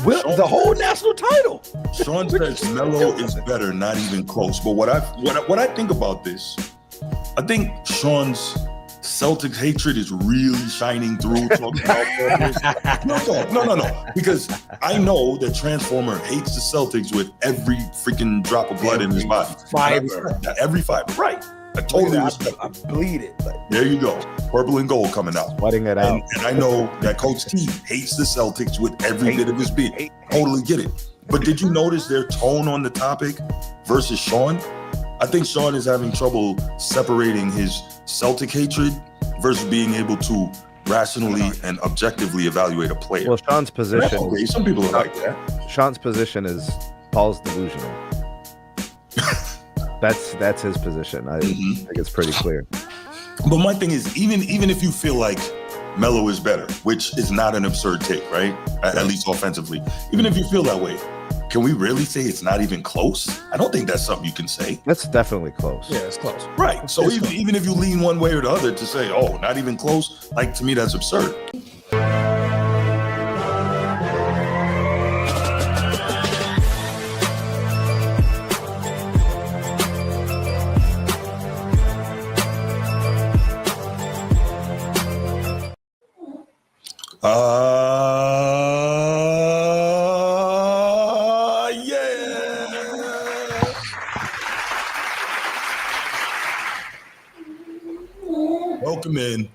The whole national title. Sean says Melo is better, not even close. But what I think about this, I think Sean's Celtics hatred is really shining through. Talking about no. Because I know that Transformer hates the Celtics with every freaking drop of blood in his body. Every fiber, right? I totally respect it. I bleed it. But there you go. Purple and gold coming out. Sweating it out. And I know that Coach T hates the Celtics with every bit of his being. Totally get it. But did you notice their tone on the topic versus Sean? I think Sean is having trouble separating his Celtic hatred versus being able to rationally and objectively evaluate a player. Well, Sean's position. Okay, some people are like that. Sean's position is Paul's delusional. That's his position. I think it's pretty clear. But my thing is, even if you feel like Melo is better, which is not an absurd take, right? At least offensively. Even if you feel that way, can we really say it's not even close? I don't think that's something you can say. That's definitely close. Yeah, it's close. Right. So even if you lean one way or the other to say, oh, not even close, like to me, that's absurd.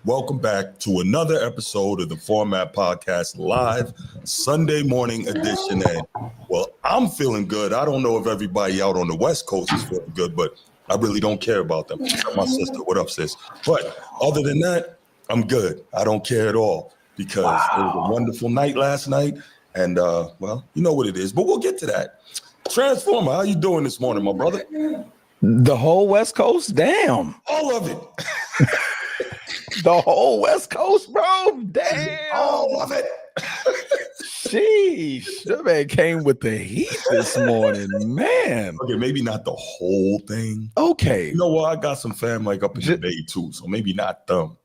Welcome back to another episode of the Format Podcast live Sunday morning edition. And well, I'm feeling good. I don't know if everybody out on the West Coast is feeling good, but I really don't care about them. My sister, what up, sis? But other than that, I'm good. I don't care at all because it was a wonderful night last night. And well, you know what it is, but we'll get to that. Transformer, how you doing this morning, my brother? The whole West Coast? Damn. All of it. The whole West Coast, bro. Damn. All of it. Sheesh. That man came with the heat this morning, man. Okay, maybe not the whole thing. Okay. You know what? I got some fam like up in the Bay too, so maybe not them.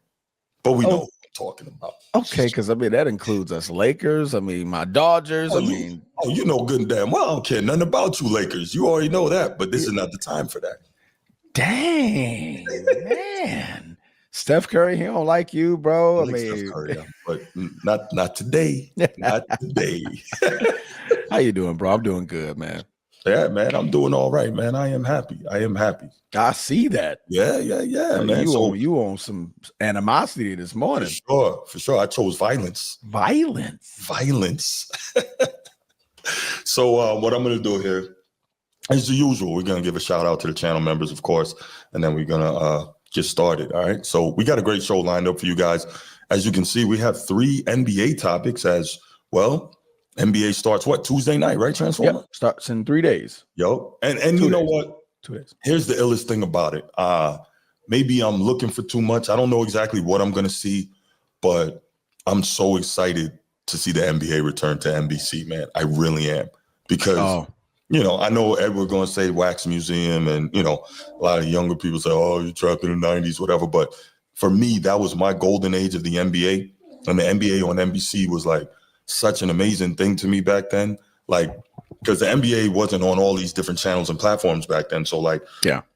But we know what we're talking about. Okay, because I mean that includes us Lakers. I mean my Dodgers. You know good and damn well I don't care nothing about you Lakers. You already know that, but this is not the time for that. Dang, man. Steph Curry, he don't like you, bro. I mean, Steph Curry, but not today. Not today. How you doing, bro? I'm doing good, man. Yeah, man, I'm doing all right, man. I am happy. I see that. Yeah, man. You on some animosity this morning. For sure. I chose violence. So what I'm going to do here, as the usual, we're going to give a shout out to the channel members, of course, and then we're going to get started. All right. So we got a great show lined up for you guys. As you can see, we have 3 NBA topics as well. NBA starts Tuesday night, right? Transformer? Yep. Starts in 3 days. Yo. And you know what? 2 days. Here's the illest thing about it. Maybe I'm looking for too much. I don't know exactly what I'm going to see, but I'm so excited to see the NBA return to NBC, man. I really am. Because, you know, I know we're going to say Wax Museum and, you know, a lot of younger people say, oh, you're trapped in the 90s, whatever. But for me, that was my golden age of the NBA. And the NBA on NBC was like such an amazing thing to me back then. Like, because the NBA wasn't on all these different channels and platforms back then. So like,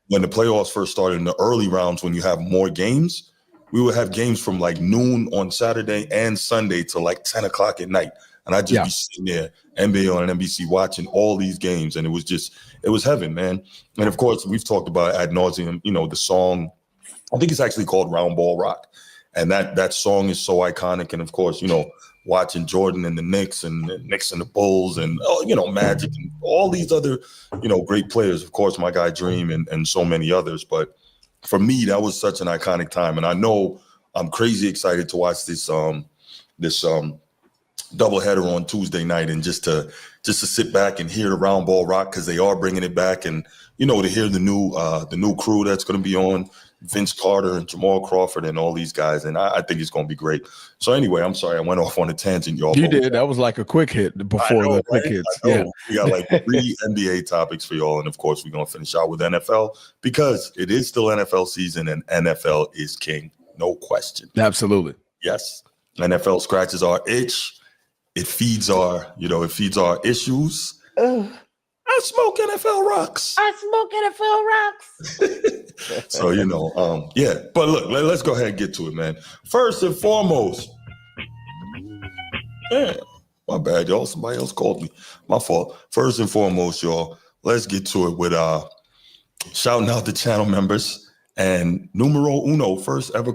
when the playoffs first started in the early rounds, when you have more games, we would have games from like noon on Saturday and Sunday to like 10 o'clock at night. And I'd just be sitting there, NBA on NBC, watching all these games. And it was heaven, man. And of course, we've talked about ad nauseum, you know, the song, I think it's actually called Round Ball Rock. And that song is so iconic. And of course, you know, watching Jordan and the Knicks and the Knicks and the Bulls and, you know, Magic and all these other, you know, great players. Of course, my guy Dream and so many others. But for me, that was such an iconic time. And I know I'm crazy excited to watch this doubleheader on Tuesday night and just to sit back and hear the Round Ball Rock, because they are bringing it back, and you know, to hear the new crew that's going to be on, Vince Carter and Jamal Crawford and all these guys, and I think it's going to be great. So anyway, I'm sorry I went off on a tangent, y'all. You did. That was like a quick hit before the quick hits. Yeah, we got like 3 NBA topics for y'all, and of course we're going to finish out with NFL because it is still NFL season and NFL is king, no question. Absolutely. Yes, NFL scratches our itch. it feeds our issues. I smoke NFL rocks. So, yeah. But look, let's go ahead and get to it, man. First and foremost, my bad, y'all. Somebody else called me. My fault. First and foremost, y'all, let's get to it with shouting out the channel members and numero uno, first ever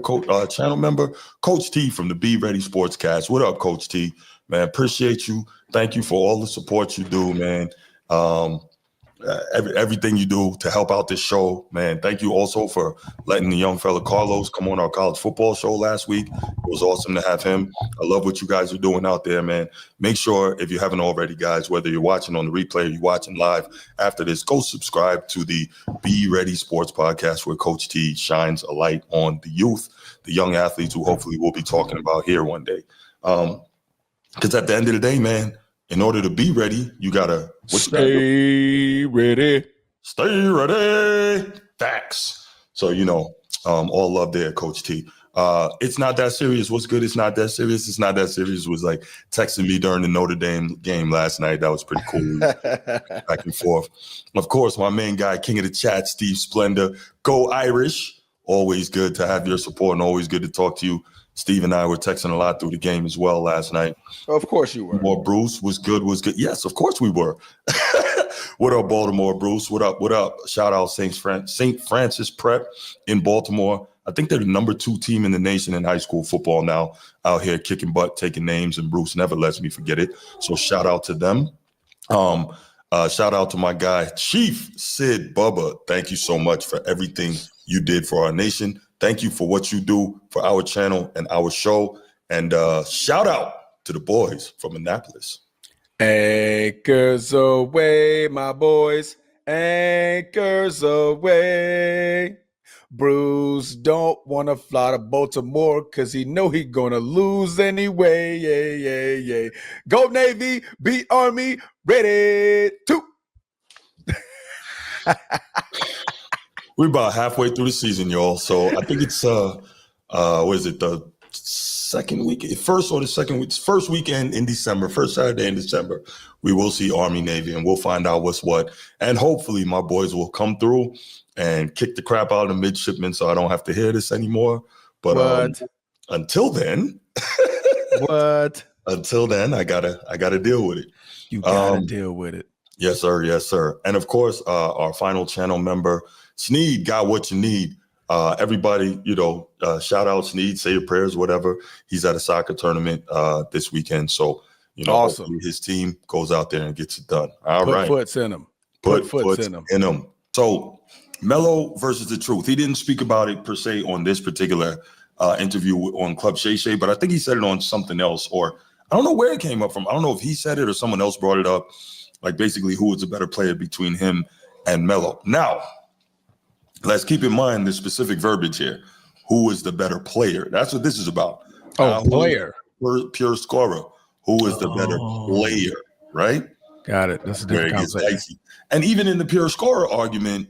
channel member, Coach T from the Be Ready Sportscast. What up, Coach T? Man, appreciate you. Thank you for all the support you do, man. Everything you do to help out this show, man. Thank you also for letting the young fella Carlos come on our college football show last week. It was awesome to have him. I love what you guys are doing out there, man. Make sure, if you haven't already, guys, whether you're watching on the replay or you're watching live after this, go subscribe to the Be Ready Sports Podcast, where Coach T shines a light on the youth, the young athletes who hopefully we'll be talking about here one day. Because at the end of the day, man, in order to be ready, you gotta stay ready. Stay ready. Facts. So, all love there, Coach T. It's not that serious. What's good? It's not that serious. It's not that serious. Was like texting me during the Notre Dame game last night. That was pretty cool. Back and forth. Of course, my main guy, king of the chat, Steve Splendor. Go Irish. Always good to have your support and always good to talk to you. Steve and I were texting a lot through the game as well last night. Of course you were. Baltimore Bruce was good. Yes, of course we were. What up, Baltimore Bruce? What up? Shout out St. Francis Prep in Baltimore. I think they're the number 2 team in the nation in high school football now, out here kicking butt, taking names, and Bruce never lets me forget it. So shout out to them. Shout out to my guy, Chief Sid Bubba. Thank you so much for everything you did for our nation. Thank you for what you do for our channel and our show. And shout out to the boys from Annapolis. Anchors away, my boys. Anchors away. Bruce don't want to fly to Baltimore because he know he going to lose anyway. Yeah. Go Navy, beat Army, ready to. We're about halfway through the season, y'all. So I think it's what is it, the second week, first or the second week, first weekend in December, first Saturday in December. We will see Army Navy, and we'll find out what's what. And hopefully, my boys will come through and kick the crap out of the midshipmen, so I don't have to hear this anymore. But until then, Until then, I gotta deal with it. You gotta deal with it. Yes, sir. And of course, our final channel member, Sneed, got what you need. Everybody, shout out Sneed, say your prayers, whatever. He's at a soccer tournament this weekend. So, awesome. His team goes out there and gets it done. All right. Put foots in him. Put foots in him. So, Melo versus the truth. He didn't speak about it per se on this particular interview on Club Shay Shay, but I think he said it on something else, or I don't know where it came up from. I don't know if he said it or someone else brought it up. Like basically who was a better player between him and Melo. Now, let's keep in mind the specific verbiage here. Who is the better player? That's what this is about. Player. Pure scorer. Who is the better player, right? Got it. That's a different conversation. And even in the pure scorer argument,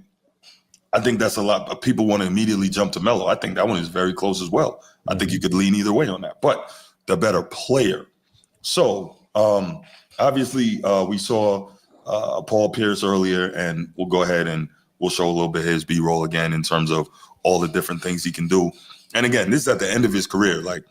I think that's a lot of people want to immediately jump to Melo. I think that one is very close as well. I think you could lean either way on that. But the better player. So, obviously, we saw Paul Pierce earlier, and we'll go ahead and we'll show a little bit of his B-roll again in terms of all the different things he can do. And again, this is at the end of his career, like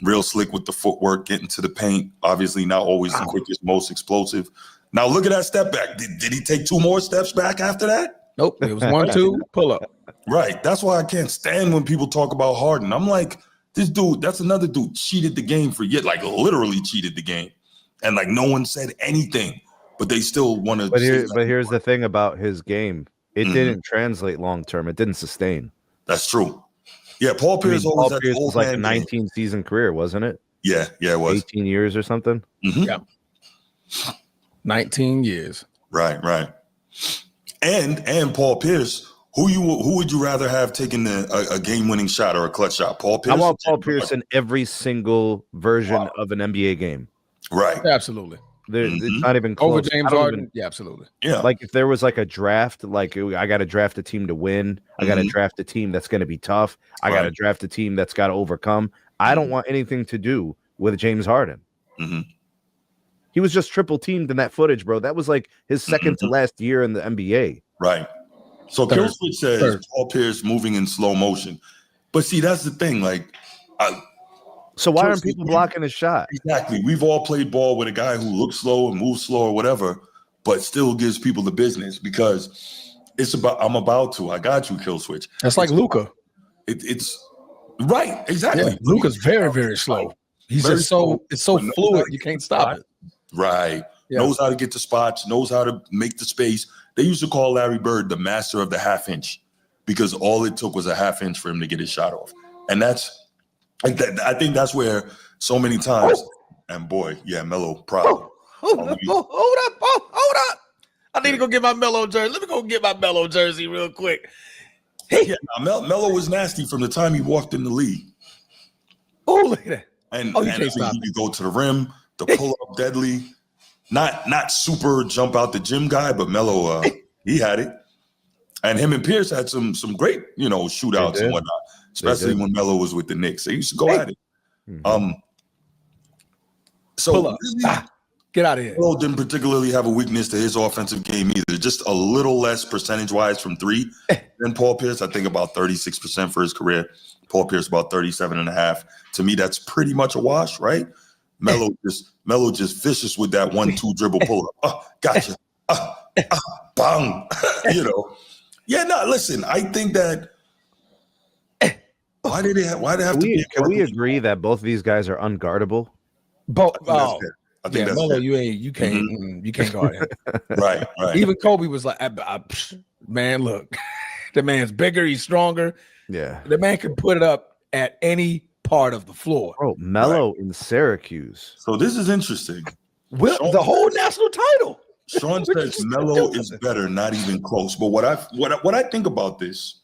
real slick with the footwork, getting to the paint, obviously not always the quickest, most explosive. Now look at that step back. Did he take 2 more steps back after that? Nope. It was 1, 2, pull up. Right. That's why I can't stand when people talk about Harden. I'm like, this dude, that's another dude, cheated the game for years, like literally cheated the game. And like no one said anything, but they still want to. But here's the thing about his game. It didn't translate long term. It didn't sustain. That's true. Yeah, Paul Pierce was like a 19-season career, wasn't it? Yeah, it was 18 years or something. Mm-hmm. Yeah, 19 years. Right. And Paul Pierce. Who would you rather have taken a game-winning shot or a clutch shot? Paul Pierce. I want Paul Pierce in every single version of an NBA game. Right. Absolutely. It's not even close. Over James Harden. Yeah, absolutely. Yeah. Like if there was like a draft, like I got to draft a team to win. I got to draft a team that's going to be tough. I got to draft a team that's got to overcome. I don't want anything to do with James Harden. He was just triple teamed in that footage, bro. That was like his second to last year in the NBA. Right. So Kill Switch says Paul Pierce moving in slow motion. But see, that's the thing. Like, so why aren't people blocking his shot? Exactly. We've all played ball with a guy who looks slow and moves slow or whatever, but still gives people the business because it's about, I got you, Kill Switch. That's like Luka. It's right. Exactly. Yeah, Luka's very, very slow. He's very just it's so fluid. You can't stop it. Right. Yeah. Knows how to get to spots, knows how to make the space. They used to call Larry Bird the master of the half inch because all it took was a half inch for him to get his shot off. And I think that's where so many times, and boy, yeah, Melo, proud. Hold up. I need to go get my Melo jersey. Let me go get my Melo jersey real quick. Yeah, Melo was nasty from the time he walked in the league. Oh, look at that. And he could go to the rim, the pull up deadly, not super jump out the gym guy, but Melo, he had it. And him and Pierce had some great, shootouts and whatnot, especially when Melo was with the Knicks. They used to go at it. So pull up. Get out of here. Melo didn't particularly have a weakness to his offensive game either. Just a little less percentage-wise from three than Paul Pierce. I think about 36% for his career. Paul Pierce about 37.5. To me, that's pretty much a wash, right? Melo just vicious with that 1-2 dribble pull-up. Gotcha. Bang. Yeah, no, listen, I think that why did they have to be? Can we agree that both of these guys are unguardable? I think that's Melo, you can't guard him. Right. Even Kobe was like, man, look, the man's bigger, he's stronger. Yeah. The man can put it up at any part of the floor. Bro, Melo in Syracuse. So this is interesting. The whole national title. Sean says Melo is better, not even close. But what I think about this,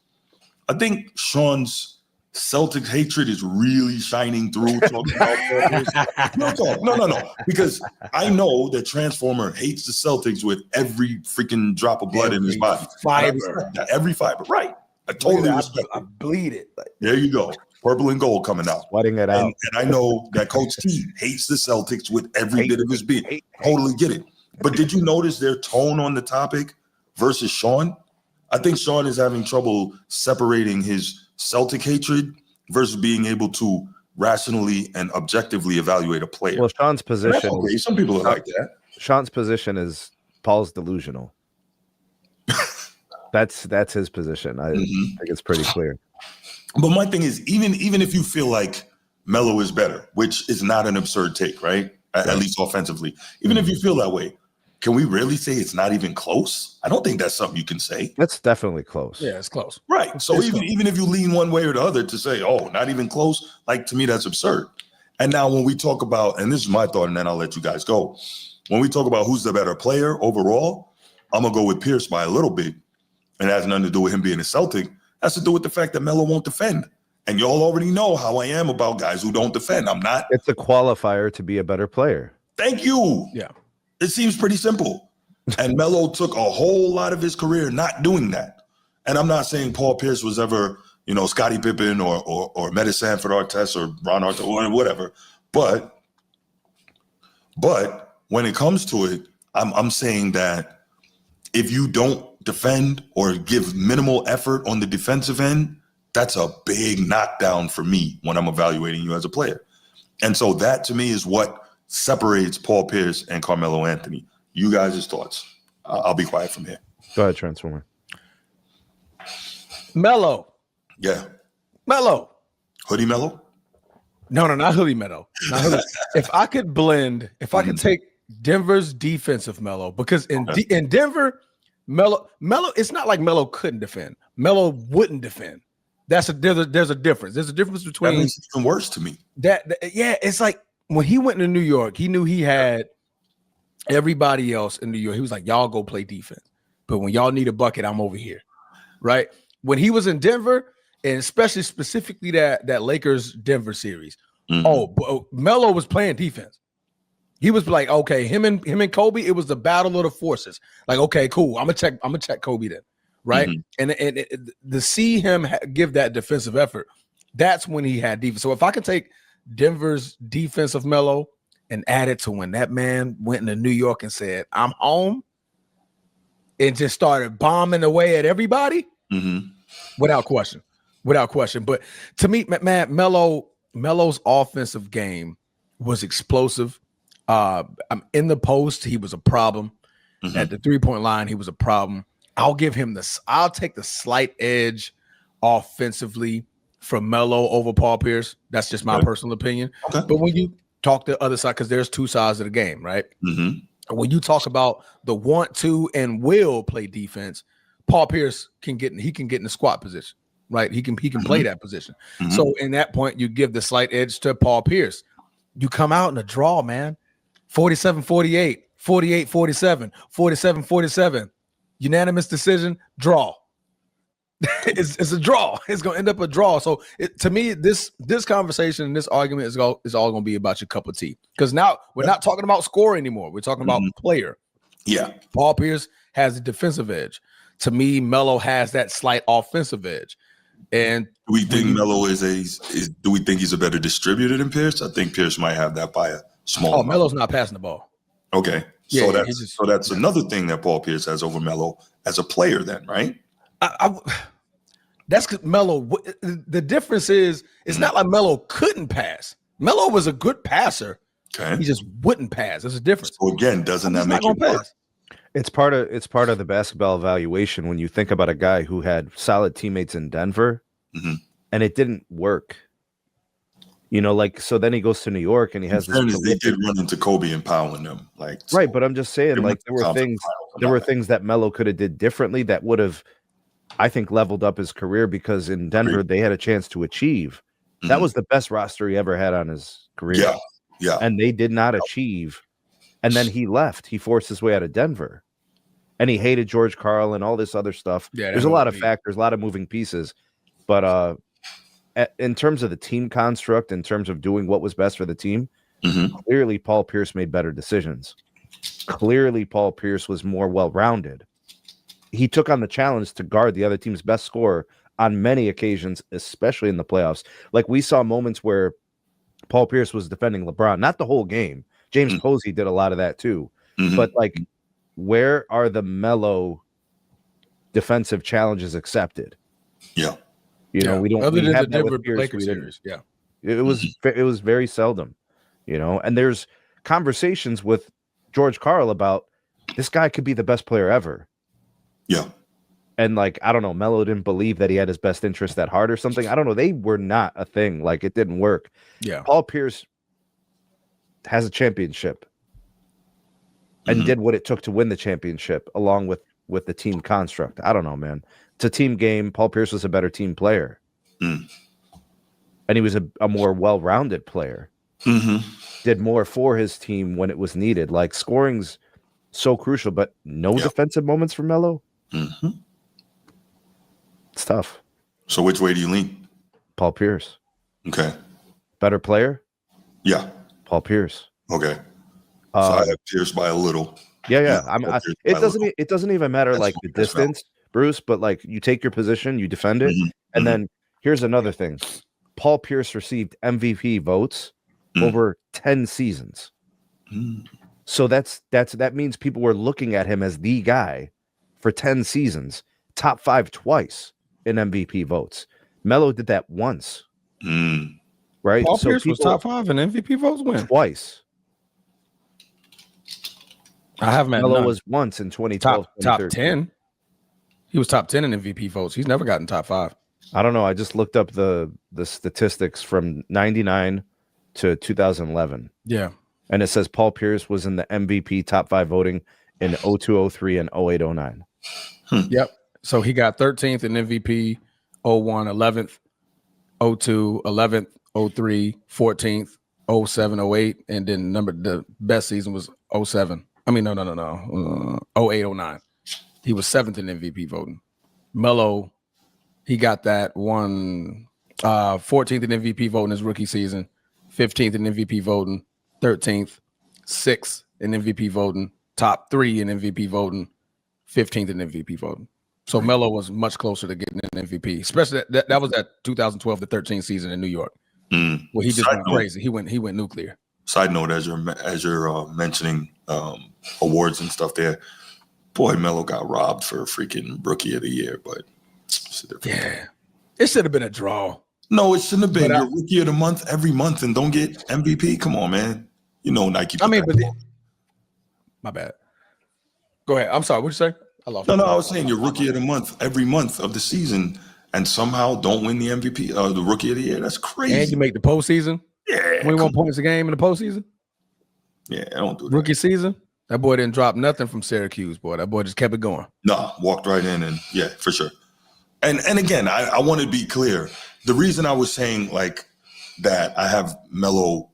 I think Sean's Celtics hatred is really shining through. Talking about no, because I know that Transformer hates the Celtics with every freaking drop of blood in his body. Every fiber, right? I totally respect it. I bleed it. There you go. Purple and gold coming out. Sweating it out. And I know that Coach T hates the Celtics with every bit of his being. Totally get it. But did you notice their tone on the topic versus Sean? I think Sean is having trouble separating his Celtic hatred versus being able to rationally and objectively evaluate a player. Well, Sean's position. Okay. Some people are like that. Sean's position is Paul's delusional. That's his position. I think it's pretty clear. But my thing is, even if you feel like Melo is better, which is not an absurd take, right? At least offensively. Even if you feel that way, can we really say it's not even close? I don't think that's something you can say. That's definitely close. Yeah, it's close. Right. So even if you lean one way or the other to say, oh, not even close, like to me, that's absurd. And now when we talk about, and this is my thought, and then I'll let you guys go. When we talk about who's the better player overall, I'm going to go with Pierce by a little bit. And it has nothing to do with him being a Celtic. It has to do with the fact that Melo won't defend. And y'all already know how I am about guys who don't defend. I'm not. It's a qualifier to be a better player. Thank you. Yeah. It seems pretty simple. And Melo took a whole lot of his career not doing that. And I'm not saying Paul Pierce was ever, Scottie Pippen or Meta Sanford Artest or Ron Artest or whatever. But when it comes to it, I'm saying that if you don't defend or give minimal effort on the defensive end, that's a big knockdown for me when I'm evaluating you as a player. And so that to me is what separates Paul Pierce and Carmelo Anthony. You guys' thoughts. I'll be quiet from here. Go ahead, Transformer. Melo. Yeah. Melo. Hoodie Melo? No, not Hoodie Melo. If I could take Denver's defensive Melo, because in Denver, Melo, it's not like Melo couldn't defend. Melo wouldn't defend. There's a difference. There's a difference between. That makes it even worse to me. It's like when he went to New York, he knew he had everybody else in New York. He was like, y'all go play defense. But when y'all need a bucket, I'm over here. Right? When he was in Denver, and especially specifically that Lakers Denver series, Melo was playing defense. He was like, okay, him and Kobe, it was the battle of the forces. Like, okay, cool. I'm gonna check Kobe then. Right. And to see him give that defensive effort, that's when he had defense. So if I could take Denver's defensive Melo and added to when that man went into New York and said, "I'm home," and just started bombing away at everybody, without question. But to me, man, Melo's offensive game was explosive. In the post, he was a problem. At the 3-point line, he was a problem. I'll take the slight edge offensively from Melo over Paul Pierce. That's just my personal opinion. Okay. But when you talk the other side, because there's two sides of the game, right? When you talk about the want to and will play defense, Paul Pierce can get in the squat position, right? He can play that position. So in that point, you give the slight edge to Paul Pierce. You come out in a draw, man. 47-48, 48-47, 47-47. Unanimous decision, draw. It's a draw. It's going to end up a draw. So to me, this conversation and this argument is all going to be about your cup of tea. Because now we're not talking about score anymore. We're talking about player. Yeah. Paul Pierce has a defensive edge. To me, Melo has that slight offensive edge. And do we think Melo do we think he's a better distributor than Pierce? I think Pierce might have that by a small amount. Melo's not passing the ball. Okay. So that's another thing that Paul Pierce has over Melo as a player then, right? That's Melo. The difference is it's not like Melo couldn't pass. Melo was a good passer. Okay. He just wouldn't pass. There's a difference. So again, doesn't that make it work? It's part of the basketball evaluation when you think about a guy who had solid teammates in Denver and it didn't work. You know, like, so then he goes to New York and he has this. They did run into Kobe and Powell in them, like, right. But I'm just saying, like, there were things that Melo could have did differently that would have, I think, leveled up his career, because in Denver they had a chance to achieve. That was the best roster he ever had on his career. Yeah. And they did not achieve. And then he left. He forced his way out of Denver. And he hated George Karl and all this other stuff. Yeah, there's a lot of factors, a lot of moving pieces. But in terms of the team construct, in terms of doing what was best for the team, clearly Paul Pierce made better decisions. Clearly Paul Pierce was more well-rounded. He took on the challenge to guard the other team's best scorer on many occasions, especially in the playoffs. Like, we saw moments where Paul Pierce was defending LeBron, not the whole game. James Posey did a lot of that too. But, like, where are the Melo defensive challenges accepted? Yeah. You know, we don't. Other than the Denver Pierce, Lakers series. Yeah. It was very seldom, you know, and there's conversations with George Karl about this guy could be the best player ever. Yeah. And, like, I don't know, Melo didn't believe that he had his best interest at heart or something. I don't know. They were not a thing. Like, it didn't work. Yeah. Paul Pierce has a championship and did what it took to win the championship along with the team construct. I don't know, man. It's a team game. Paul Pierce was a better team player. And he was a more well-rounded player. Did more for his team when it was needed. Like, scoring's so crucial, but no defensive moments for Melo. It's tough. So which way do you lean? Paul Pierce. Okay. Better player? Yeah. Paul Pierce. Okay. So I have Pierce by a little. Yeah. It doesn't even matter. That's like the distance, Bruce, but, like, you take your position, you defend it. And then here's another thing. Paul Pierce received MVP votes over 10 seasons. So that means people were looking at him as the guy for 10 seasons, top 5 twice in MVP votes. Melo did that once. Right? Paul Pierce was top 5 in MVP votes when? Twice. I have Melo was once in 2012. Top 10. He was top 10 in MVP votes. He's never gotten top 5. I don't know. I just looked up the statistics from 99 to 2011. Yeah. And it says Paul Pierce was in the MVP top 5 voting in 02-03 and 08-09. Yep. So he got 13th in MVP, 01, 11th, 02, 11th, 03, 14th, 07, 08, and then the best season was 07. I mean, no. 08, 09. He was 7th in MVP voting. Melo, he got that 14th in MVP voting his rookie season, 15th in MVP voting, 13th, 6th in MVP voting, top 3 in MVP voting, 15th in MVP voting. So Melo was much closer to getting an MVP, especially that was that 2012 to 13 season in New York, where he just went crazy. He went nuclear. Side note, as you're mentioning awards and stuff there, boy, Melo got robbed for freaking Rookie of the Year, but it should have been a draw. No, it shouldn't have been. You're Rookie of the Month every month and don't get MVP. Come on, man. You know Nike. My bad. Go ahead. I'm sorry. What'd you say? I lost. No, I was saying you're Rookie of the Month every month of the season and somehow don't win the MVP, the Rookie of the Year. That's crazy. And you make the postseason. Yeah, 21 points a game in the postseason. Yeah, I don't do that. Rookie season. That boy didn't drop nothing from Syracuse, boy. That boy just kept it going. Nah, walked right in and yeah, for sure. And again, I want to be clear. The reason I was saying like that I have Melo,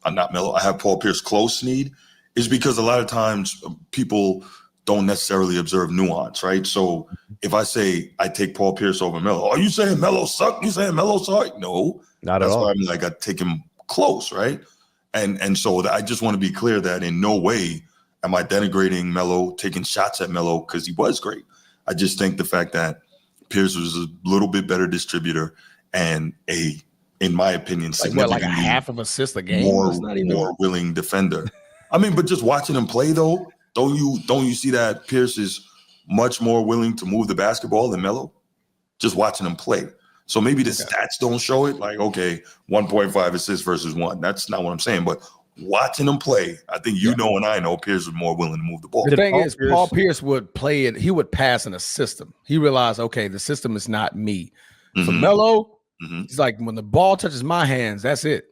not Melo, I have Paul Pierce close need is because a lot of times people don't necessarily observe nuance, right? So if I say I take Paul Pierce over Melo, are you saying Melo suck? You saying Melo suck? No, not at all. That's why I'm like, I take him close, right? And so I just want to be clear that in no way am I denigrating Melo, taking shots at Melo because he was great. I just think the fact that Pierce was a little bit better distributor and in my opinion, like a half of assist a game, more willing defender. I mean, but just watching him play though, don't you see that Pierce is much more willing to move the basketball than Melo? Just watching him play. So maybe the stats don't show it. Like, okay, 1.5 assists versus 1. That's not what I'm saying. But watching him play, I think you know and I know Pierce was more willing to move the ball. The thing is, Paul Pierce would play it. He would pass in a system. He realized, okay, the system is not me. For Melo, he's like, when the ball touches my hands, that's it.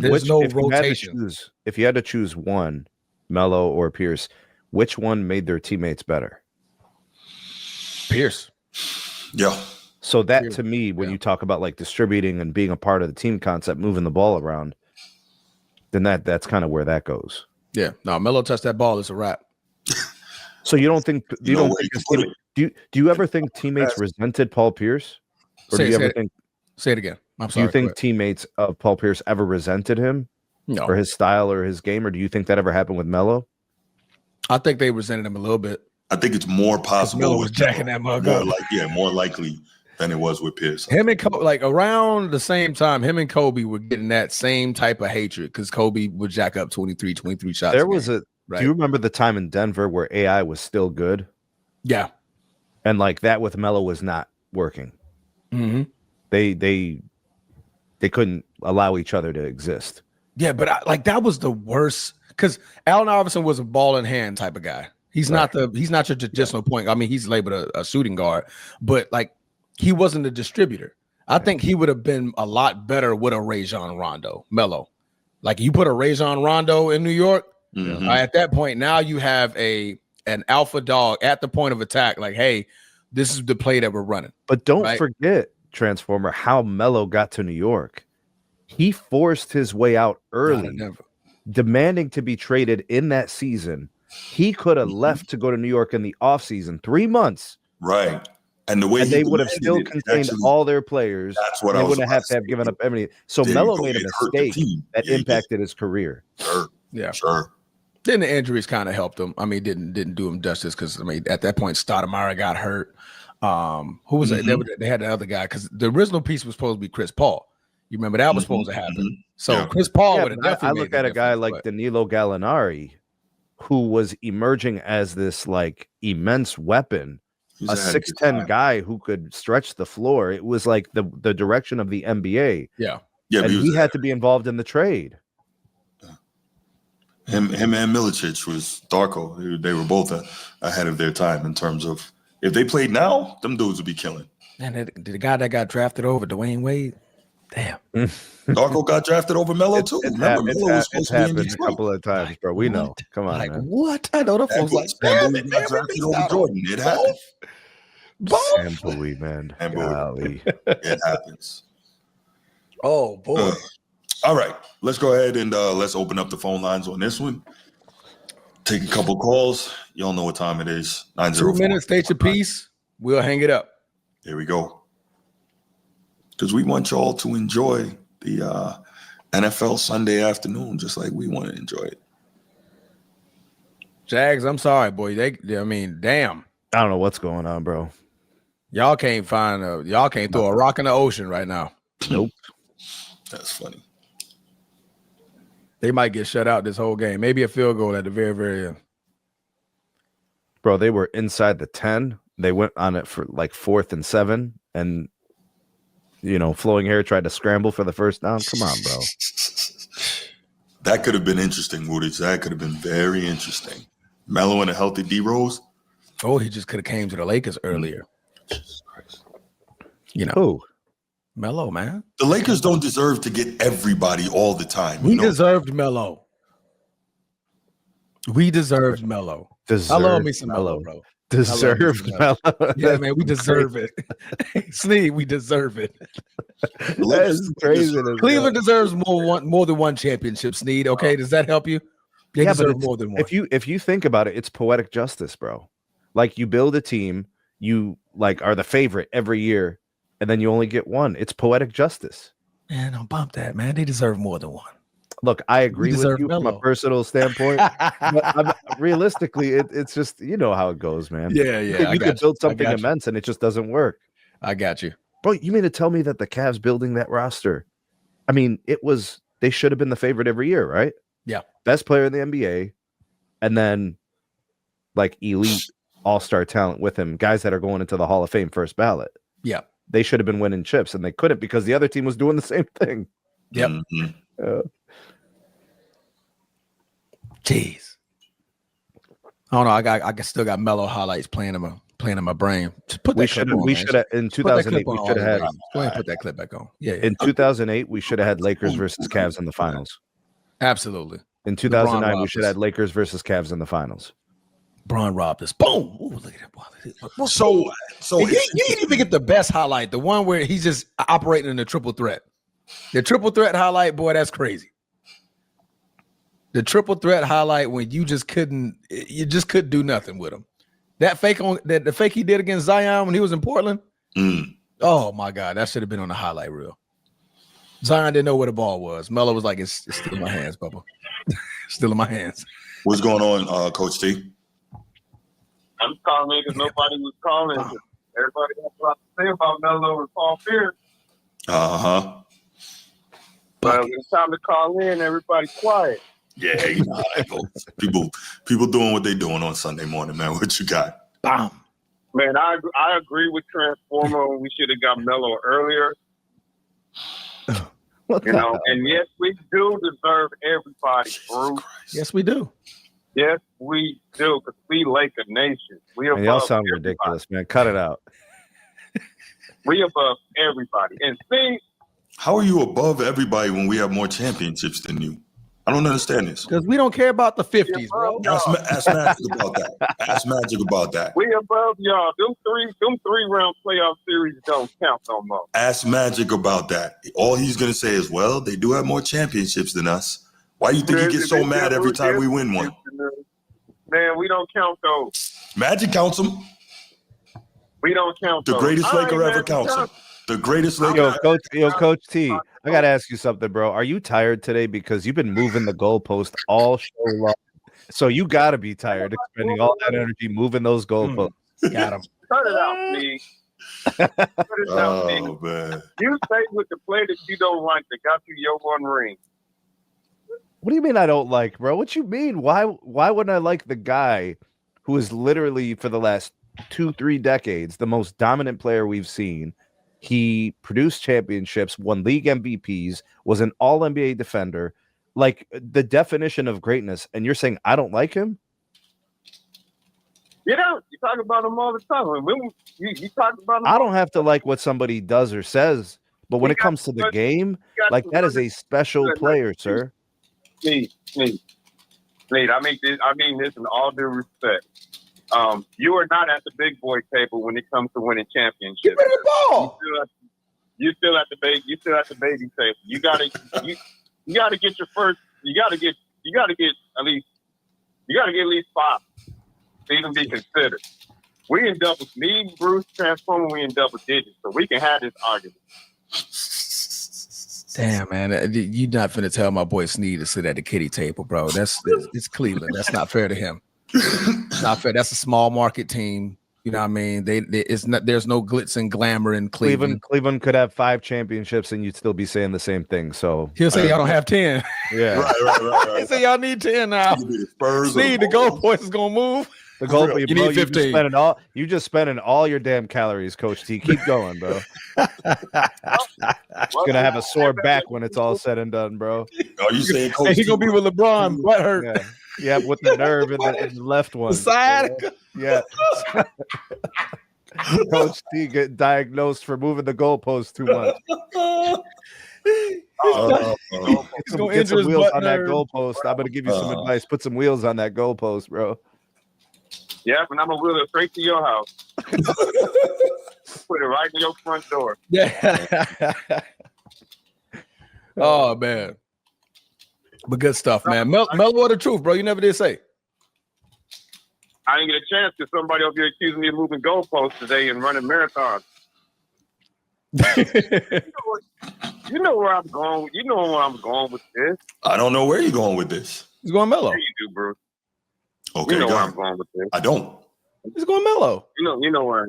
There's no rotation. If you had to choose one, Melo or Pierce, which one made their teammates better? Pierce. Yeah. So that to me, when you talk about like distributing and being a part of the team concept, moving the ball around, then that's kind of where that goes. Yeah. No, Melo touched that ball, it's a wrap. So you don't think do you ever think teammates resented Paul Pierce? Or do you ever think say it again? I'm sorry. Do you think teammates of Paul Pierce ever resented him? No. Or his style or his game, or do you think that ever happened with Melo? I think they resented him a little bit. I think it's more possible. Melo was jacking that mug up. More likely than it was with Pierce. Him and Kobe, like around the same time, him and Kobe were getting that same type of hatred because Kobe would jack up 23 shots. There was do you remember the time in Denver where AI was still good? Yeah. And like that with Melo was not working. They couldn't allow each other to exist. Yeah, but that was the worst because Allen Iverson was a ball in hand type of guy. He's not your traditional point. I mean, he's labeled a shooting guard, but like he wasn't a distributor. I think he would have been a lot better with a Rajon Rondo, Melo. Like you put a Rajon Rondo in New York, at that point, now you have an alpha dog at the point of attack. Like, hey, this is the play that we're running. But don't forget, Transformer, how Melo got to New York. He forced his way out early, demanding to be traded in that season. He could have left to go to New York in the offseason, 3 months. Right. And the way they would have still contained all their players. That's what they I was wouldn't have to have given up everything. So Melo made a mistake that impacted his career. Sure. Yeah. Sure. Then the injuries kind of helped him. I mean, didn't do him justice because I mean, at that point, Stoudemire got hurt. Who was it? They had the other guy because the original piece was supposed to be Chris Paul. You remember that was supposed to happen. So Chris Paul would have definitely. I look at a guy like Danilo Gallinari, who was emerging as this like immense weapon. A 6'10" guy who could stretch the floor. It was like the direction of the NBA. Yeah. And he had to be involved in the trade. Him and Milicic was Darko. They were both ahead of their time in terms of if they played now, them dudes would be killing. And the guy that got drafted over Dwayne Wade, damn. Darko got drafted over Melo too. Remember, Melo was supposed to be in Detroit a couple of times, bro. We know. Come on, man. What? I know the folks like got drafted over Jordan. It happens. Sam Bowie, man. It happens. Oh boy. All right. Let's go ahead and let's open up the phone lines on this one. Take a couple calls. Y'all know what time it is. 904. 2 minutes, state your piece. We'll hang it up. Here we go. Because we want y'all to enjoy the NFL Sunday afternoon just like we want to enjoy it. Jags, I'm sorry, boy. I mean, damn. I don't know what's going on, bro. Y'all can't throw a rock in the ocean right now. Nope. That's funny. They might get shut out this whole game. Maybe a field goal at the very, very end. Bro, they were inside the 10. They went on it for like 4th and 7. And, Flowing Hair tried to scramble for the first down. Come on, bro. That could have been interesting, Woodage. That could have been very interesting. Melo and a healthy D-Rose. Oh, he just could have came to the Lakers earlier. Jesus Christ. Who? Melo, man. The Lakers don't deserve to get everybody all the time. We deserved Melo. We deserved Melo. I love me some Melo, bro. Deserved Melo. Yeah, man, we deserve it. Sneed, we deserve it. That's crazy. Cleveland deserves more than one championship, Sneed. Okay, does that help you? They deserve more than one. If you think about it, it's poetic justice, bro. Like, you build a team, you are the favorite every year, and then you only get one. It's poetic justice. Man, don't bump that, man. They deserve more than one. Look, I agree with you from a personal standpoint. But realistically, it's just, how it goes, man. Yeah. You could build something immense, and it just doesn't work. I got you. Bro, you mean to tell me that the Cavs building that roster, I mean, they should have been the favorite every year, right? Yeah. Best player in the NBA, and then elite all-star talent with him, guys that are going into the Hall of Fame first ballot. Yeah. They should have been winning chips, and they couldn't because the other team was doing the same thing. Yep. Jeez. I don't know. I still got Melo highlights playing in my brain. Just put that clip on. We should have in 2008. We should have had. Go ahead and put that clip back on. Yeah. In 2008, we should have had Lakers versus Cavs in the finals. Absolutely. In 2009, we should have had Lakers versus Cavs in the finals. Bron robbed us. Boom. Ooh, look at that. So you didn't even get the best highlight, the one where he's just operating in the triple threat. The triple threat highlight, boy, that's crazy. The triple threat highlight when you just couldn't do nothing with him. That fake the fake he did against Zion when he was in Portland. Oh my God, that should have been on the highlight reel. Zion didn't know where the ball was. Melo was like, it's still in my hands, Bubba. Still in my hands. What's going on, Coach T? I'm just calling because nobody was calling. Everybody got a lot to say about Melo and Paul Pierce. But it's time to call in. Everybody's quiet. Yeah, you know how that goes. People doing what they doing on Sunday morning, man. What you got? Bam. Man, I agree with Transformer. We should have got Melo earlier. And yes, we do deserve everybody, Bruce. Yes, we do. Yes, we do, because we Laker Nation. Y'all sound ridiculous, man. Cut it out. We above everybody. And see, how are you above everybody when we have more championships than you? I don't understand this. Because we don't care about the 50s, bro. Ask Magic about that. Ask Magic about that. We above y'all. Them three-round playoff series don't count no more. Ask Magic about that. All he's going to say is, well, they do have more championships than us. Why do you think he gets so mad every time we win one? Man, we don't count those. Magic counts them. We don't count those. The greatest Laker ever counts them. The greatest Laker. Coach T, I got to ask you something, bro. Are you tired today? Because you've been moving the goalpost all show long. So you got to be tired of spending all that energy moving those goalposts. Got him. Cut it out, me. Oh, man. You stay with the play that you don't like that got you your one ring. What do you mean I don't like, bro? What you mean? Why wouldn't I like the guy who is literally for the last 2-3 decades the most dominant player we've seen? He produced championships, won league MVPs, was an all-NBA defender, like the definition of greatness. And you're saying I don't like him? You talk about him all the time. You talk about him. I don't have to like what somebody does or says, but when it comes to the game, like that is a special player, sir. Nate, I mean this in all due respect. You are not at the big boy table when it comes to winning championships. Get rid of the ball. You still at the baby table. You gotta get your first. You gotta get at least 5 to even be considered. We in double. Me, Bruce, Transformer. We in double digits, so we can have this argument. Damn, man, you're not finna tell my boy Sneed to sit at the kiddie table, bro. It's Cleveland. That's not fair to him. It's not fair. That's a small market team. You know what I mean? It's not. There's no glitz and glamour in Cleveland. Cleveland could have 5 championships, and you'd still be saying the same thing. So he'll say y'all don't have 10. Yeah, right. He say y'all need 10 now. See, the goalpost is gonna move. The goal, you need 15. You just spending all your damn calories, Coach T. Keep going, bro. Gonna have a sore back when it's all said and done, bro. Are you saying Coach He gonna be with LeBron? Butt hurt. Yeah, with the nerve in the left one. The side. Yeah. Coach T get diagnosed for moving the goalpost too much. He's gonna get injure some his wheels butt on that nerve. goalpost. I'm gonna give you some advice. Put some wheels on that goalpost, bro. Yeah, and I'm gonna wheel it straight to your house. Put it right in your front door. Yeah. Oh man. But good stuff, man. Melo, what the truth, bro? You never did say. I didn't get a chance because somebody over here accusing me of moving goalposts today and running marathons. You know where I'm going. You know where I'm going with this. I don't know where you're going with this. He's going Melo. Yeah, you do, Bruce. Okay, you know where I'm going with this. I don't. He's going Melo. You know where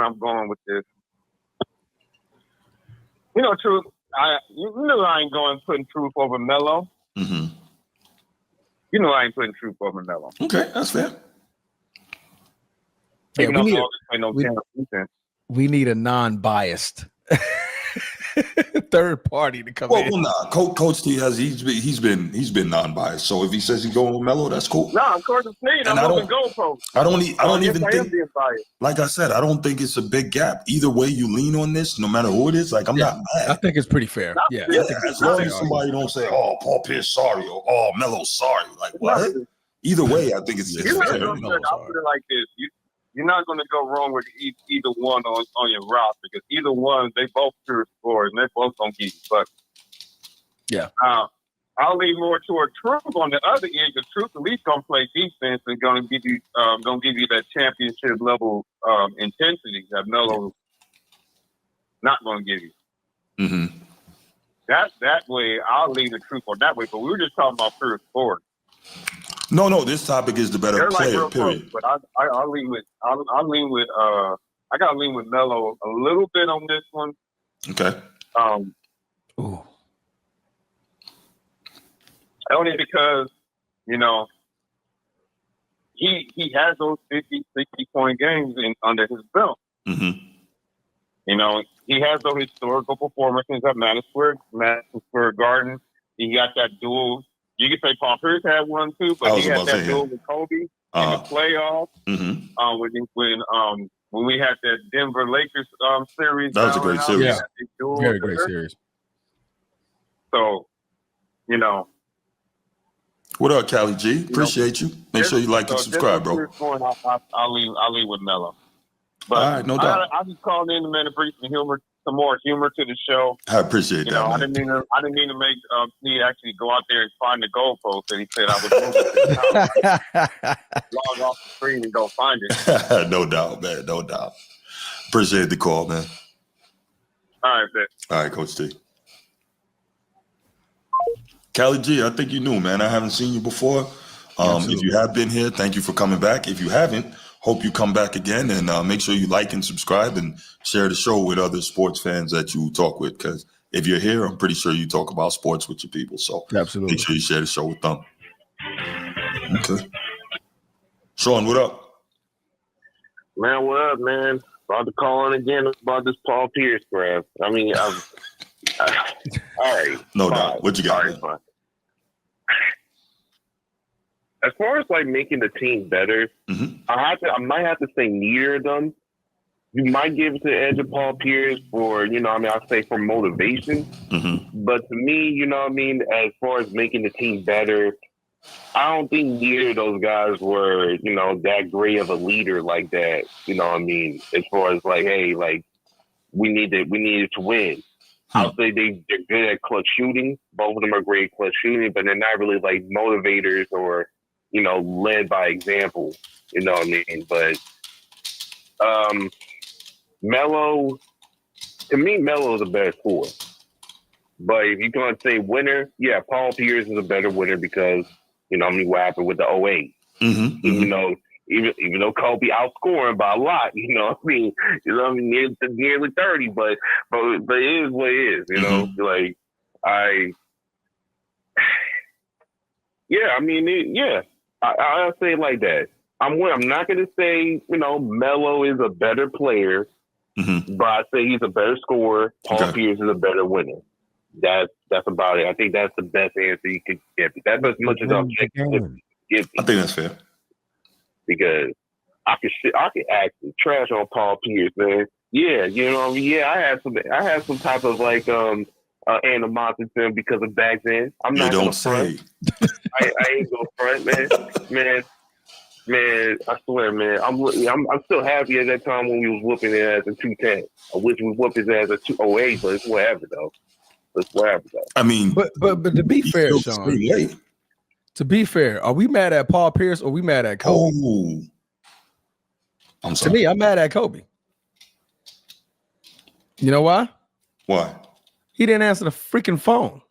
I'm going with this. You know, truth. You know I ain't going putting truth over Melo. Mm-hmm. You know I ain't putting truth over Melo. Okay, that's fair. Yeah, we need a non-biased third party to come in. Well, nah. Coach T he's been non-biased. So if he says he's going with Melo, that's cool. No, of course it's me. I'm moving goalposts. I don't even think. Being biased. Like I said, I don't think it's a big gap. Either way you lean on this, no matter who it is. Like I'm not mad. I think it's pretty fair. Yeah, I think as long as somebody don't say, "Oh, Paul Pierce sorry," or "Oh, Melo's sorry." Like what? Either way, I think it's fair. I'll put it like this: you're not going to go wrong with either one on your roster because either one, they both sure scores and they both going to give you buckets. Yeah. I'll lean more toward Truth on the other end because Truth at least going to play defense and going to give you that championship level intensity that Melo not going to give you. Mm-hmm. That way, I'll lean the Truth on that way. But we were just talking about pure sport. No. This topic is the better player. Period. Close, but I'll lean with. I gotta lean with Melo a little bit on this one. Okay. Ooh. Only because he has those 50, 60-point games under his belt. Mm-hmm. He has those historical performances at Madison Square Garden. He got that duel. You can say Paul Pierce had one too, but he had that duel with Kobe in the playoffs. Mm-hmm. When we had that Denver Lakers series. That was a great series. Yeah. Very great series. So, What up, Callie G? Appreciate you. Make sure you like and subscribe, bro. I'll leave with Melo. But all right, no doubt. I just called in, man, to bring some more humor to the show. I appreciate that. I didn't mean to make me actually go out there and find the goalpost that he said I was moving. Log off the screen and go find it. No doubt, man. No doubt. Appreciate the call, man. All right, man. All right, Coach T. Callie G, I think you knew, man. I haven't seen you before. If you have been here, thank you for coming back. If you haven't, hope you come back again and make sure you like and subscribe and share the show with other sports fans that you talk with. Because if you're here, I'm pretty sure you talk about sports with your people. So absolutely, make sure you share the show with them. Okay. Sean, what up? Man, what up, man? About to call in again about this Paul Pierce crap. I mean, all right. No doubt. What you got? Right, as far as like making the team better, I might have to say neither of them. You might give it to the edge of Paul Pierce for, I'll say for motivation. Mm-hmm. But to me, as far as making the team better, I don't think neither of those guys were, that great of a leader like that. As far as like, hey, like we needed to win. I'll say they're good at clutch shooting. Both of them are great at clutch shooting, but they're not really like motivators or, led by example. But Melo, to me, Melo is a better scorer. But if you're going to say winner, yeah, Paul Pierce is a better winner because, what happened with the 08. Mm-hmm. even though Kobe outscoring by a lot, you know what I mean? Nearly 30, but it is what it is, you know? Like, I'll say it like that. I'm not going to say, you know, Melo is a better player, but I say he's a better scorer. Paul Pierce is a better winner. That's about it. I think that's the best answer you can give. That's as much as I'm checking. I think that's fair. Because I could actually trash on Paul Pierce, man. Yeah, you know, I had some type of like animosity to him because of back then. I'm not gonna front. I ain't gonna front, man. I swear, man. I'm still happy at that time when we was whooping it as a 210. I wish we whooped his as a 208, but it's whatever though. I mean, but to be fair, Sean. To be fair, are we mad at Paul Pierce or are we mad at Kobe? Oh, I'm sorry. To me, I'm mad at Kobe. You know why? Why? He didn't answer the freaking phone.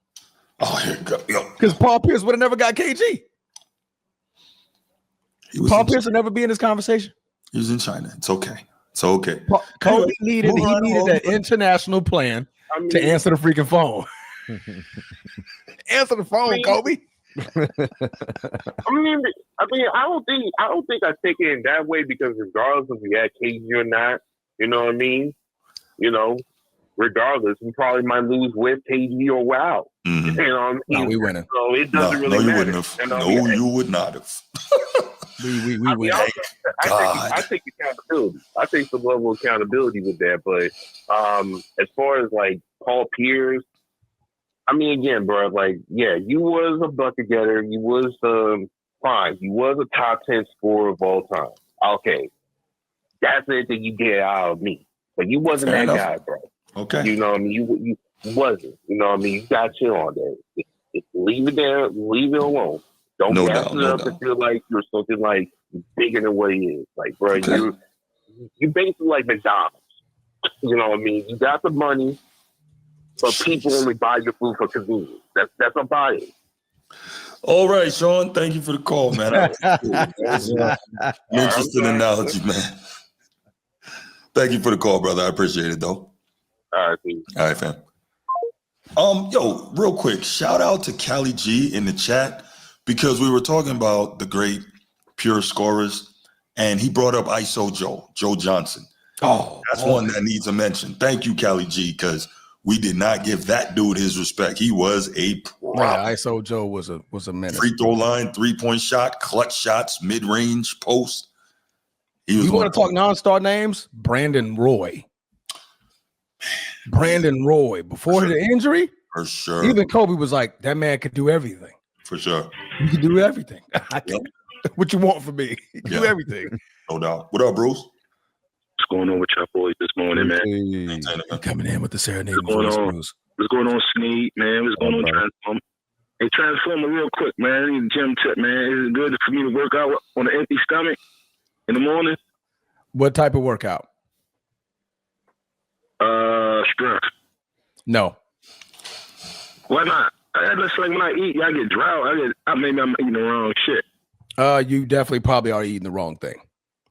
Oh, here you go. Because Paul Pierce would have never got KG. Paul Pierce would never be in this conversation. He was in China. It's okay. Kobe needed that international plan to answer the freaking phone. Answer the phone, Kobe. I don't think I take it in that way because regardless if we had KG or not, you know what I mean? You know, regardless, we probably might lose with KG or without. You know what I mean? No, we winning. So it doesn't really matter. Wouldn't have. You would not have. We win. I take accountability. I take some level of accountability with that. But as far as like Paul Pierce, I mean, again, bro, like, yeah, you was a bucket getter. You was fine. You was a top 10 scorer of all time. Okay, that's it that you get out of me. But you wasn't Fair that enough. guy, bro. Okay. You know what I mean? You wasn't. You know what I mean? You got chill on that. Leave it there. Leave it alone. Don't gas it up and feel like you're something like bigger than what he is. Like, bro, you're basically like McDonald's. You know what I mean? You got the money, but people only buy your food for convenience. That's about it. All right, Sean. Thank you for the call, man. An interesting analogy, man. Thank you for the call, brother. I appreciate it, though. All right, peace. All right, fam. Yo, real quick, shout out to Callie G in the chat because we were talking about the great pure scorers, and he brought up ISO Joe Johnson. Oh, that's one that needs a mention. Thank you, Callie G, because we did not give that dude his respect. He was a problem. Yeah, ISO Joe was a menace. Free throw line, 3-point shot, clutch shots, mid range, post. You want to talk non-star names? Brandon Roy. Before the injury, for sure. Even Kobe was like, that man could do everything. For sure. He could do everything. What you want from me? He can do everything. No doubt. What up, Bruce? What's going on with y'all boys this morning, man? Hey, coming in with the serenade. What's going on, Sneed, man? What's going on, Transform? Hey, Transformer, real quick, man. I need a gym tip, man. Is it good for me to work out on an empty stomach in the morning? What type of workout? Strength. No. Why not? That's like when I eat, I get drought. Maybe I'm eating the wrong shit. You definitely probably are eating the wrong thing.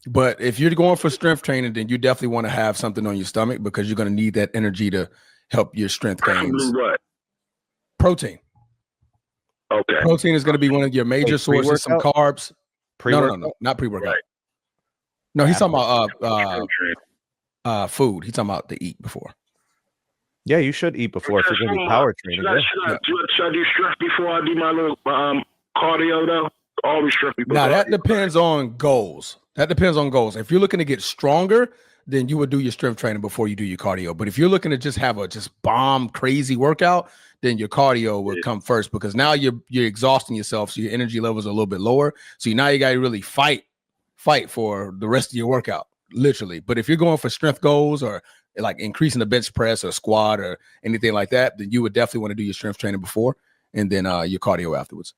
But if you're going for strength training, then you definitely want to have something on your stomach because you're going to need that energy to help your strength gains. What? Protein. Okay. Protein is going to be one of your major sources. Some carbs. No, not pre-workout. Right. No, he's talking about food. He's talking about to eat before. Yeah, you should eat before if you're going to be power training. Should I do strength before I do my little cardio, though? Always strength before. Now, that depends on goals. If you're looking to get stronger, then you would do your strength training before you do your cardio. But if you're looking to just have a bomb crazy workout, then your cardio would come first because now you're exhausting yourself, so your energy levels are a little bit lower. So now you got to really fight for the rest of your workout, literally. But if you're going for strength goals or like increasing the bench press or squat or anything like that, then you would definitely want to do your strength training before and then your cardio afterwards.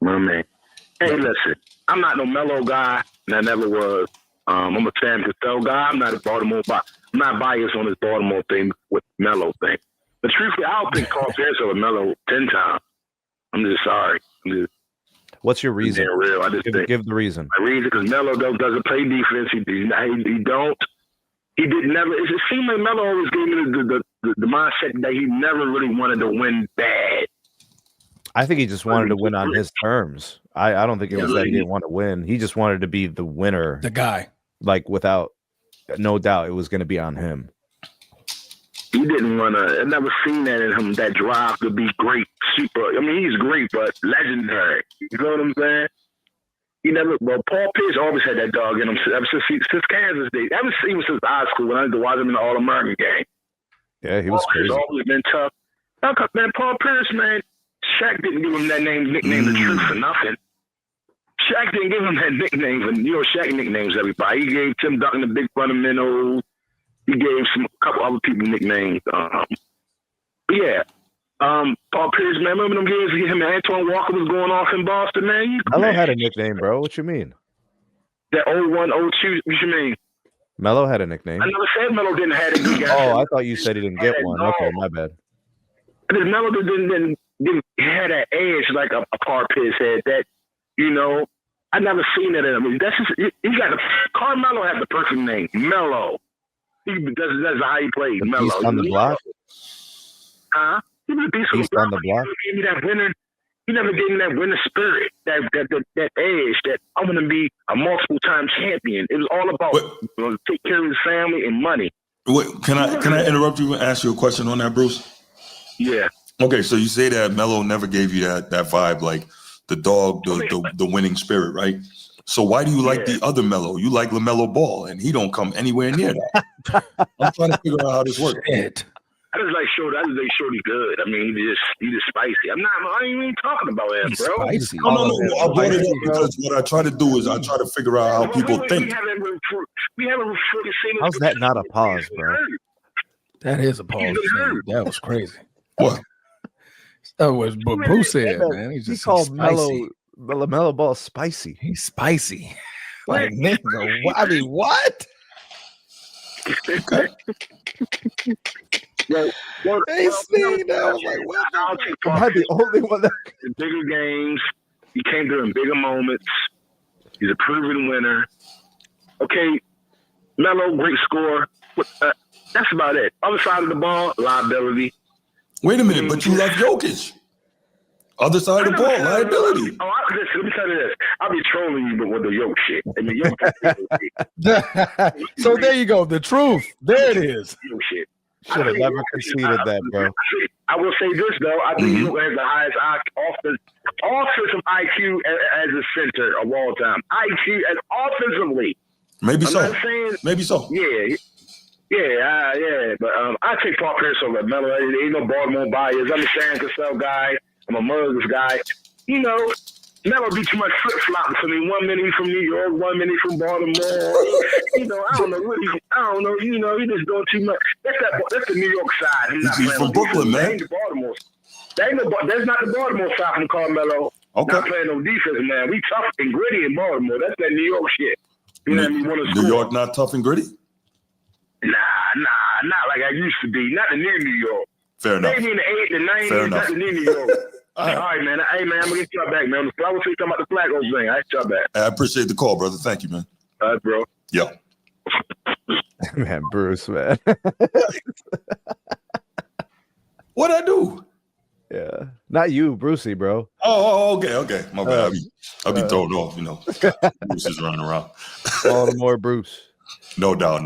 My man. Hey, listen, I'm not no Melo guy, and I never was. I'm a Sam Cassell guy. I'm not a Baltimore. I'm not biased on this Baltimore thing with Melo thing. But truthfully, I don't think Carl Pierce over Melo 10 times. I'm just sorry. What's your reason? Real. I just give the reason. My reason, because Melo doesn't play defense. He don't. He did never. It seemed like Melo always gave me the mindset that he never really wanted to win bad. I think he just wanted to win on his terms. I don't think it was that he didn't want to win. He just wanted to be the winner. The guy. Like, without no doubt, it was going to be on him. He didn't want to. I never seen that in him, that drive to be great, super. I mean, he's great, but legendary. You know what I'm saying? He never. Well, Paul Pierce always had that dog in him ever since Kansas State. Even since high school when I had to watch him in the All-American game. Yeah, he was crazy. He's always been tough. Man, Paul Pierce, man, Shaq didn't give him that nickname, the truth, for nothing. Shaq didn't give him that nickname, and Shaq nicknames everybody. He gave Tim Duncan the big fundamental. He gave a couple other people nicknames. Paul Pierce, man, remember them games him and Antoine Walker was going off in Boston, man? Melo had a nickname, bro. What you mean? That 01, 02, what you mean? Melo had a nickname. I never said Melo didn't have it. Oh, I thought you said he didn't get one. Okay, my bad. Because Melo didn't have that edge like a Paul Pierce had. That, I never seen that in him. That's just, he got Carmelo had the perfect name, Melo. That's how he played, Melo. Beast on the block? Huh? He was a beast on the block. He never gave me that winner spirit, that edge, that I'm going to be a multiple-time champion. It was all about take care of his family and money. Wait, can I interrupt you and ask you a question on that, Bruce? Yeah. Okay, so you say that Melo never gave you that vibe, like the dog, the winning spirit, right? So why do you like the other Melo? You like LaMelo Ball, and he don't come anywhere near that. I'm trying to figure out how this works. I just like Shorty good. I mean, he just spicy. I ain't even talking about him, He's bro. spicy. No. I brought it up because what I try to do is I try to figure out how people think. We haven't really seen. How's that not a pause, bro? That is a pause. That was crazy. What? That was what Bruce said, man. He called LaMelo Ball spicy. He's spicy. Like, nigga, I mean, what? Okay. Am I the only one that in bigger games? He came through in bigger moments. He's a proven winner. Okay, Melo, great scorer. That's about it. Other side of the ball, liability. Wait a minute, but you love Jokic. Other side of the ball, liability. Let me tell you this. I'll be trolling you with the yoke shit. I mean, yoke shit. So there you go. The truth. There it is. Yoke shit. Should have never conceded that, bro. I will say this, though. I think Yoke has the highest offensive IQ as a center of all time. IQ and offensively. Maybe so. I'm not saying, maybe so. Yeah. But I take Paul Pierce over Melo. Ain't no Baltimore bias. I'm a San Francisco guy. I'm a Muggs guy. Melo be too much flip-flopping for me. 1 minute from New York, 1 minute from Baltimore. I don't know. Really, I don't know. He just doing too much. That's the New York side. He's from Brooklyn, man. That ain't the Baltimore. That's not the Baltimore side from Carmelo. Okay. Not playing no defense, man. We tough and gritty in Baltimore. That's that New York shit. New York not tough and gritty? Nah, not like I used to be. Not the new New York. Fair enough. Maybe in the 80s, the 90s, not the new New York. All right, man. Hey, man, I'm going to get y'all back, man. I was talking about the flag thing. I get y'all back. I appreciate the call, brother. Thank you, man. All right, bro. Yeah. Man, Bruce, man. What'd I do? Yeah. Not you, Brucey, bro. Oh, okay. My bad. I'll be thrown off, Bruce is running around. Baltimore Bruce. No doubt.